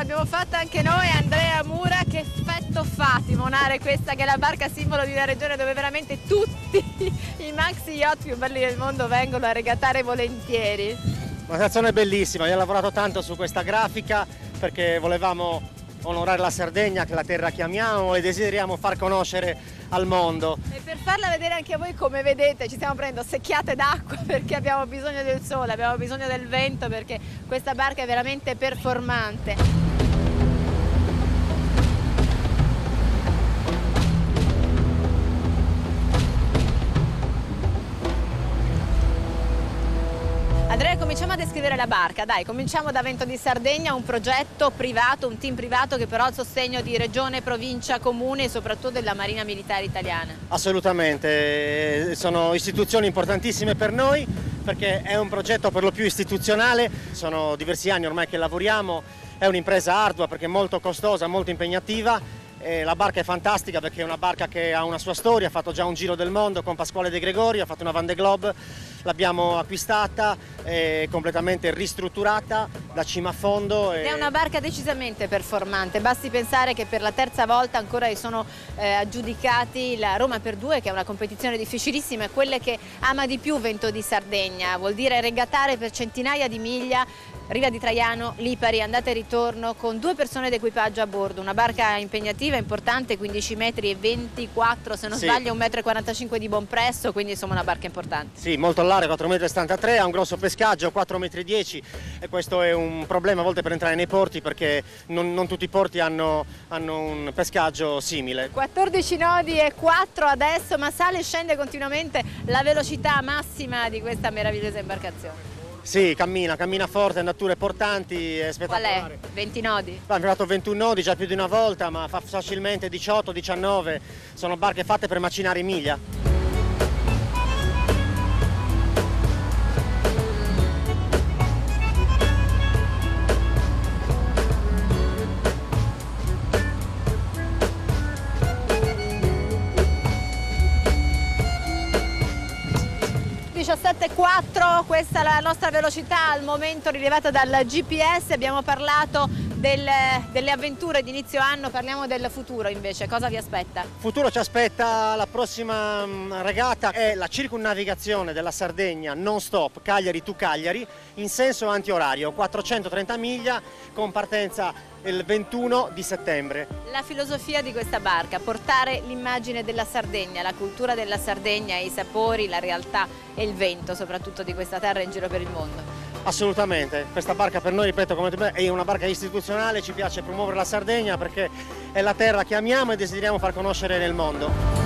l'abbiamo fatta anche noi, Andrea Mura. Che effetto fa timonare questa che è la barca simbolo di una regione dove veramente tutti i maxi yacht più belli del mondo vengono a regattare volentieri? Una sensazione bellissima, io ho lavorato tanto su questa grafica perché volevamo onorare la Sardegna, che la terra che amiamo e desideriamo far conoscere al mondo. E per farla vedere anche a voi, come vedete, ci stiamo prendendo secchiate d'acqua perché abbiamo bisogno del sole, abbiamo bisogno del vento, perché questa barca è veramente performante. Andrea, cominciamo a descrivere la barca, dai, cominciamo da Vento di Sardegna, un progetto privato, un team privato che però ha il sostegno di regione, provincia, comune e soprattutto della Marina Militare Italiana. Assolutamente, sono istituzioni importantissime per noi perché è un progetto per lo più istituzionale, sono diversi anni ormai che lavoriamo, è un'impresa ardua perché è molto costosa, molto impegnativa. La barca è fantastica perché è una barca che ha una sua storia, ha fatto già un giro del mondo con Pasquale De Gregori, ha fatto una Vendée Globe, l'abbiamo acquistata, completamente ristrutturata da cima a fondo. È una barca decisamente performante, basti pensare che per la terza volta ancora sono aggiudicati la Roma per due, che è una competizione difficilissima, e quelle che ama di più Vento di Sardegna, vuol dire regattare per centinaia di miglia, Riva di Traiano, Lipari, andata e ritorno con 2 persone d'equipaggio a bordo, una barca impegnativa, importante, 15 metri e 24, se non sbaglio 1,45 m di buon presto, quindi insomma una barca importante. Sì, molto larga, 4,73 m, ha un grosso pescaggio, 4,10 m e questo è un problema a volte per entrare nei porti perché non tutti i porti hanno un pescaggio simile. 14 nodi e 4 adesso, ma sale e scende continuamente la velocità massima di questa meravigliosa imbarcazione. Sì, cammina forte, nature portanti, è spettacolare. Qual è? 20 nodi? Abbiamo fatto 21 nodi già più di una volta, ma fa facilmente 18, 19, sono barche fatte per macinare miglia. 17,4, questa è la nostra velocità al momento rilevata dal GPS. Abbiamo parlato delle avventure di inizio anno, parliamo del futuro invece, cosa vi aspetta? Il futuro ci aspetta, la prossima regata è la circumnavigazione della Sardegna non stop Cagliari to Cagliari in senso antiorario, 430 miglia con partenza il 21 di settembre. La filosofia di questa barca, portare l'immagine della Sardegna, la cultura della Sardegna, i sapori, la realtà e il vento soprattutto di questa terra in giro per il mondo. Assolutamente, questa barca per noi, ripeto, come è una barca istituzionale, ci piace promuovere la Sardegna perché è la terra che amiamo e desideriamo far conoscere nel mondo.